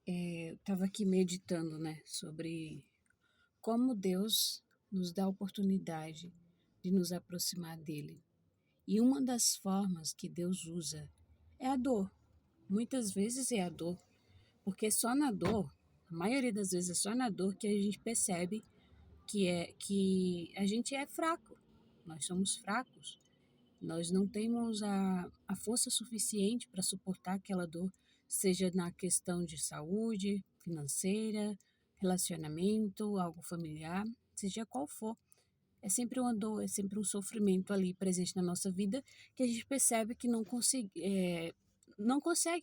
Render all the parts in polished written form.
Eu estava aqui meditando, né, sobre como Deus nos dá a oportunidade de nos aproximar dele. E uma das formas que Deus usa é a dor. Muitas vezes é a dor, porque é só na dor, a maioria das vezes é só na dor que a gente percebe que a gente é fraco. Nós somos fracos. Nós não temos a força suficiente para suportar aquela dor, seja na questão de saúde, financeira, relacionamento, algo familiar, seja qual for. É sempre uma dor, é sempre um sofrimento ali presente na nossa vida que a gente percebe que não consegue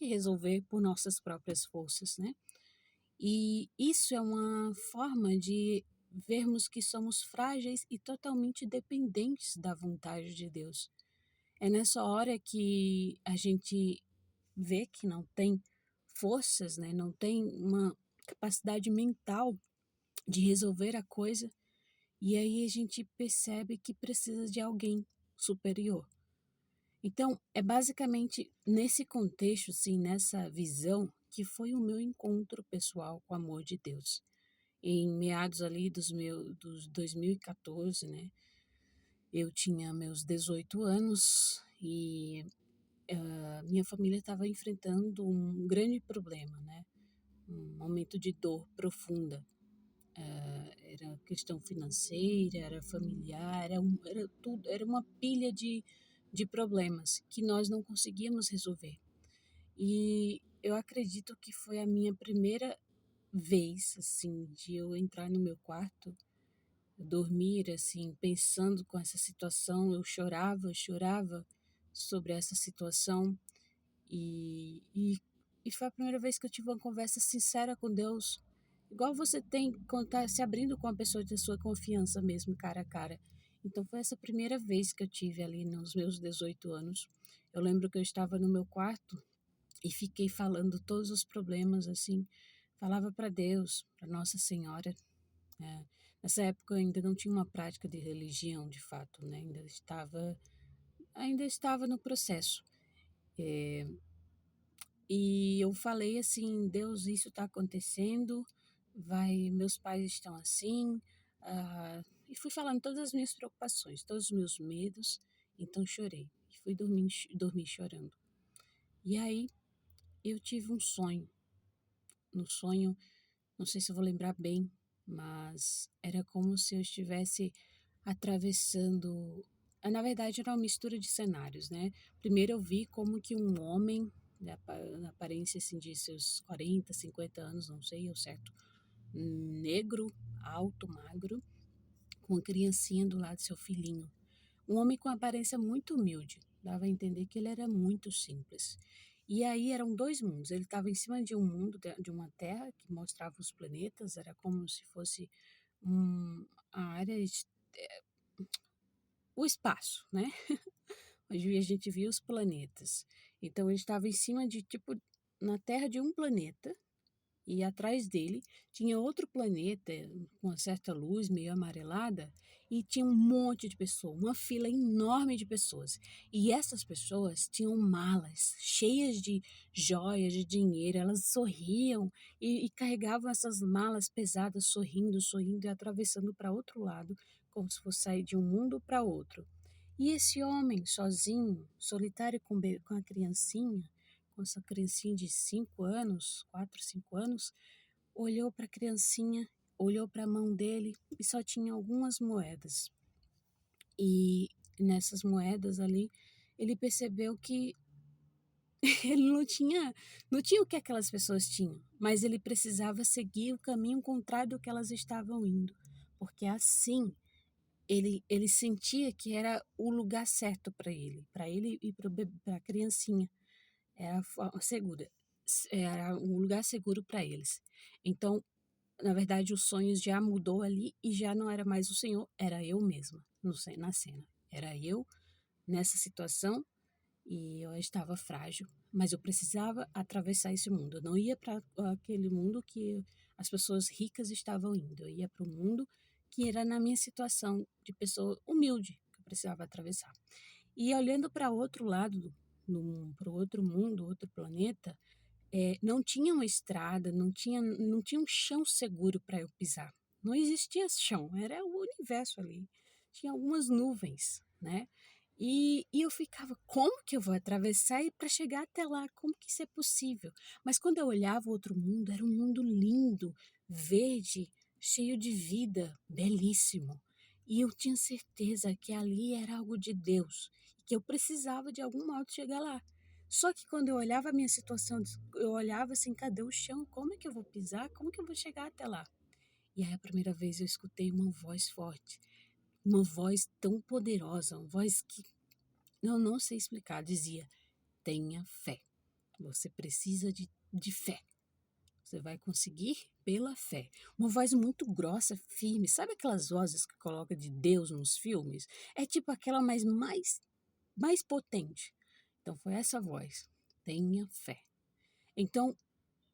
resolver por nossas próprias forças, né? E isso é uma forma de vermos que somos frágeis e totalmente dependentes da vontade de Deus. É nessa hora que a gente vê que não tem forças, né, não tem uma capacidade mental de resolver a coisa, e aí a gente percebe que precisa de alguém superior. Então, é basicamente nesse contexto, assim, nessa visão, que foi o meu encontro pessoal com o amor de Deus. Em meados ali dos 2014, né, eu tinha meus 18 anos e a minha família estava enfrentando um grande problema, né? Um momento de dor profunda. Era questão financeira, era familiar, era tudo, era uma pilha de problemas que nós não conseguíamos resolver. E eu acredito que foi a minha primeira vez, assim, de eu entrar no meu quarto, dormir, assim, pensando com essa situação. Eu chorava sobre essa situação. E foi a primeira vez que eu tive uma conversa sincera com Deus, igual você tem quando está se abrindo com a pessoa de sua confiança mesmo, cara a cara. Então foi essa primeira vez que eu tive ali nos meus 18 anos. Eu lembro que eu estava no meu quarto e fiquei falando todos os problemas assim, falava para Deus, para Nossa Senhora. Né? Nessa época eu ainda não tinha uma prática de religião, de fato, né? Ainda estava no processo. E eu falei assim: Deus, isso está acontecendo, meus pais estão assim, e fui falando todas as minhas preocupações, todos os meus medos, então chorei, e fui dormir chorando. E aí eu tive um sonho, no sonho, não sei se eu vou lembrar bem, mas era como se eu estivesse atravessando, na verdade era uma mistura de cenários, né? Primeiro eu vi como que um homem, na aparência assim de seus 40, 50 anos, não sei ao certo, negro, alto, magro, com uma criancinha do lado do seu filhinho. Um homem com aparência muito humilde, dava a entender que ele era muito simples. E aí eram dois mundos. Ele estava em cima de um mundo, de uma terra que mostrava os planetas, era como se fosse a área, o espaço, né? Onde a gente via os planetas. Então ele estava em cima de, tipo, na terra de um planeta, e atrás dele tinha outro planeta com uma certa luz meio amarelada e tinha um monte de pessoas, uma fila enorme de pessoas. E essas pessoas tinham malas cheias de joias, de dinheiro, elas sorriam e carregavam essas malas pesadas, sorrindo e atravessando para outro lado, como se fosse sair de um mundo para outro. E esse homem sozinho, solitário com a criancinha, com essa criancinha de 5 anos, 4, 5 anos, olhou para a criancinha, olhou para a mão dele e só tinha algumas moedas. E nessas moedas ali, ele percebeu que ele não tinha o que aquelas pessoas tinham, mas ele precisava seguir o caminho contrário do que elas estavam indo, porque assim ele sentia que era o lugar certo para ele e para a criancinha. Era a forma segura, era um lugar seguro para eles. Então, na verdade, os sonhos já mudou ali e já não era mais o Senhor, era eu mesma na cena. Era eu nessa situação e eu estava frágil, mas eu precisava atravessar esse mundo. Eu não ia para aquele mundo que as pessoas ricas estavam indo. Eu ia para o mundo que era na minha situação de pessoa humilde que eu precisava atravessar. E olhando para outro lado, para o outro mundo, outro planeta, não tinha uma estrada, não tinha um chão seguro para eu pisar. Não existia chão, era o universo ali. Tinha algumas nuvens, né? E eu ficava, como que eu vou atravessar e para chegar até lá? Como que isso é possível? Mas quando eu olhava o outro mundo, era um mundo lindo, verde, cheio de vida, belíssimo. E eu tinha certeza que ali era algo de Deus, e que eu precisava de algum modo chegar lá. Só que quando eu olhava a minha situação, eu olhava assim, cadê o chão? Como é que eu vou pisar? Como que eu vou chegar até lá? E aí a primeira vez eu escutei uma voz forte, uma voz tão poderosa, uma voz que eu não sei explicar, dizia: tenha fé. Você precisa de fé. Você vai conseguir pela fé. Uma voz muito grossa, firme. Sabe aquelas vozes que coloca de Deus nos filmes? É tipo aquela mais potente. Então foi essa voz. Tenha fé. Então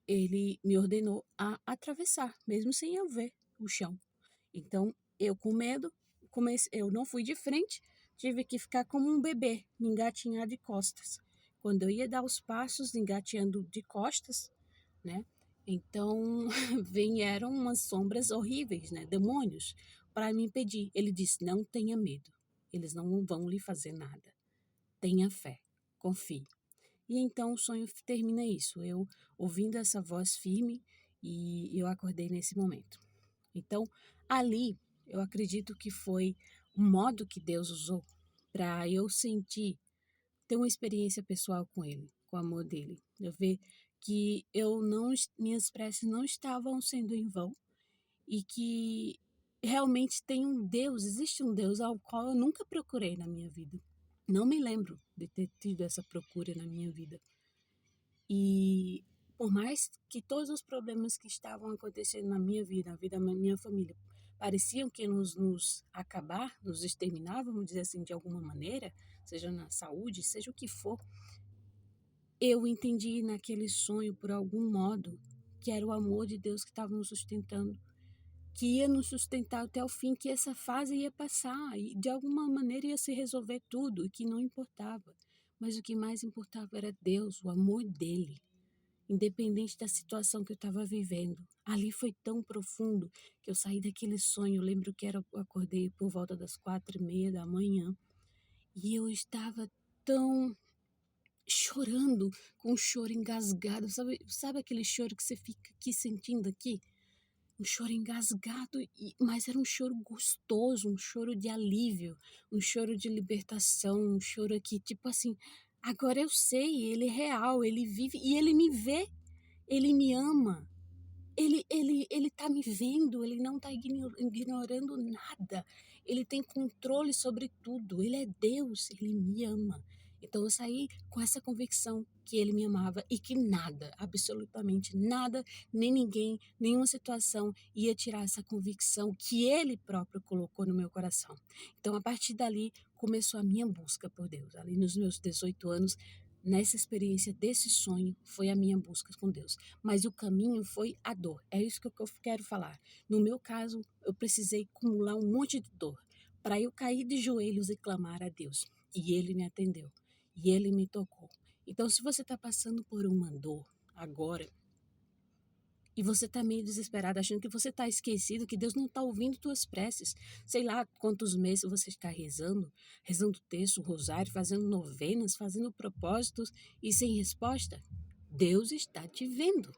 ele me ordenou a atravessar, mesmo sem eu ver o chão. Então eu com medo, eu não fui de frente, tive que ficar como um bebê, me engatinhar de costas. Quando eu ia dar os passos engateando de costas, né? Então vieram umas sombras horríveis, né? Demônios, para me impedir. Ele disse: não tenha medo, eles não vão lhe fazer nada. Tenha fé, confie. E então o sonho termina isso, eu ouvindo essa voz firme e eu acordei nesse momento. Então, ali, eu acredito que foi o modo que Deus usou para eu sentir, ter uma experiência pessoal com Ele, com o amor dele. Eu ver que minhas preces não estavam sendo em vão e que realmente tem um Deus, existe um Deus ao qual eu nunca procurei na minha vida. Não me lembro de ter tido essa procura na minha vida. E por mais que todos os problemas que estavam acontecendo na minha vida, na vida da minha família, pareciam que nos acabar, nos exterminar, vamos dizer assim, de alguma maneira, seja na saúde, seja o que for, eu entendi naquele sonho, por algum modo, que era o amor de Deus que estava nos sustentando, que ia nos sustentar até o fim, que essa fase ia passar e de alguma maneira ia se resolver tudo, e que não importava. Mas o que mais importava era Deus, o amor dele, independente da situação que eu estava vivendo. Ali foi tão profundo que eu saí daquele sonho. Eu lembro que eu acordei por volta das 4:30 da manhã e eu estava tão chorando, com um choro engasgado. Sabe aquele choro que você fica aqui sentindo aqui? Um choro engasgado, mas era um choro gostoso, um choro de alívio, um choro de libertação, um choro que, tipo assim, agora eu sei, ele é real, ele vive e ele me vê, ele me ama. Ele tá me vendo, ele não tá ignorando nada. Ele tem controle sobre tudo. Ele é Deus, ele me ama. Então eu saí com essa convicção que ele me amava e que nada, absolutamente nada, nem ninguém, nenhuma situação ia tirar essa convicção que ele próprio colocou no meu coração. Então a partir dali começou a minha busca por Deus. Ali nos meus 18 anos, nessa experiência desse sonho, foi a minha busca com Deus. Mas o caminho foi a dor. É isso que eu quero falar. No meu caso, eu precisei acumular um monte de dor para eu cair de joelhos e clamar a Deus. E Ele me atendeu. E Ele me tocou. Então, se você está passando por uma dor agora e você está meio desesperado, achando que você está esquecido, que Deus não está ouvindo tuas preces, sei lá quantos meses você está rezando texto, rosário, fazendo novenas, fazendo propósitos e sem resposta, Deus está te vendo.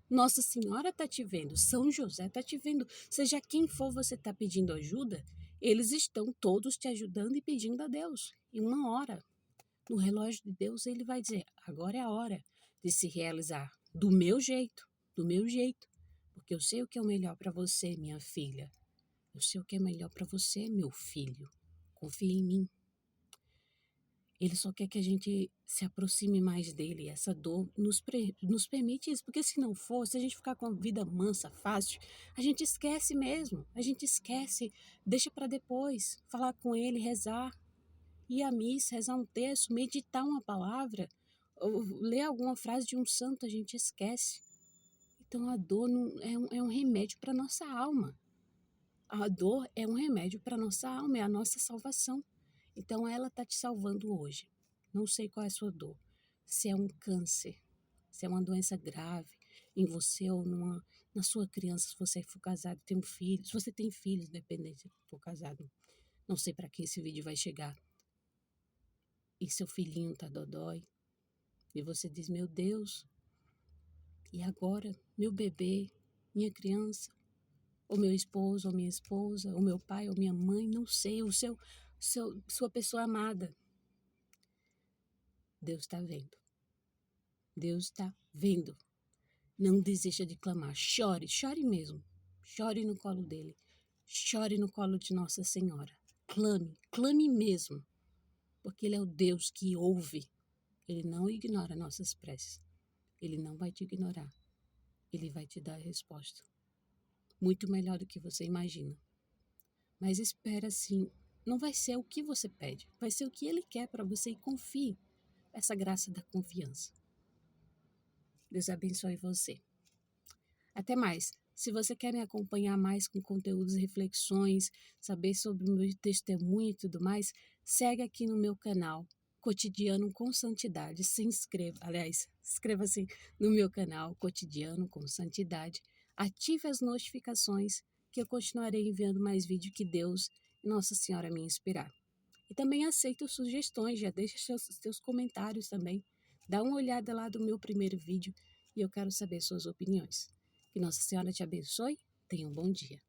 Nossa Senhora está te vendo, São José está te vendo, seja quem for você está pedindo ajuda, eles estão todos te ajudando e pedindo a Deus. E uma hora, no relógio de Deus, ele vai dizer: agora é a hora de se realizar do meu jeito, porque eu sei o que é o melhor para você, minha filha. Eu sei o que é melhor para você, meu filho. Confia em mim. Ele só quer que a gente se aproxime mais dele. Essa dor nos permite isso, porque se não for, se a gente ficar com a vida mansa, fácil, a gente esquece mesmo. A gente esquece, deixa para depois, falar com ele, rezar, ir à missa, rezar um texto, meditar uma palavra, ou ler alguma frase de um santo, a gente esquece. Então a dor é um remédio para nossa alma. A dor é um remédio para nossa alma, é a nossa salvação. Então ela está te salvando hoje. Não sei qual é a sua dor. Se é um câncer, se é uma doença grave em você ou na sua criança, se você for casado, tem um filho, se você tem filhos, dependendo se for casado, não sei para quem esse vídeo vai chegar, e seu filhinho tá dodói, e você diz, meu Deus, e agora, meu bebê, minha criança, ou meu esposo, ou minha esposa, ou meu pai, ou minha mãe, não sei, sua pessoa amada. Deus está vendo. Deus está vendo. Não desista de clamar. Chore, chore mesmo. Chore no colo dele. Chore no colo de Nossa Senhora. Clame, clame mesmo. Porque ele é o Deus que ouve. Ele não ignora nossas preces. Ele não vai te ignorar. Ele vai te dar a resposta. Muito melhor do que você imagina. Mas espera assim, não vai ser o que você pede, vai ser o que ele quer para você e confie. Essa graça da confiança. Deus abençoe você. Até mais. Se você quer me acompanhar mais com conteúdos e reflexões, saber sobre o meu testemunho e tudo mais, segue aqui no meu canal Cotidiano com Santidade. Se inscreva, aliás, inscreva-se no meu canal Cotidiano com Santidade. Ative as notificações que eu continuarei enviando mais vídeos que Deus e Nossa Senhora me inspirar. E também aceito sugestões, já deixa seus comentários também. Dá uma olhada lá do meu primeiro vídeo e eu quero saber suas opiniões. Que Nossa Senhora te abençoe. Tenha um bom dia.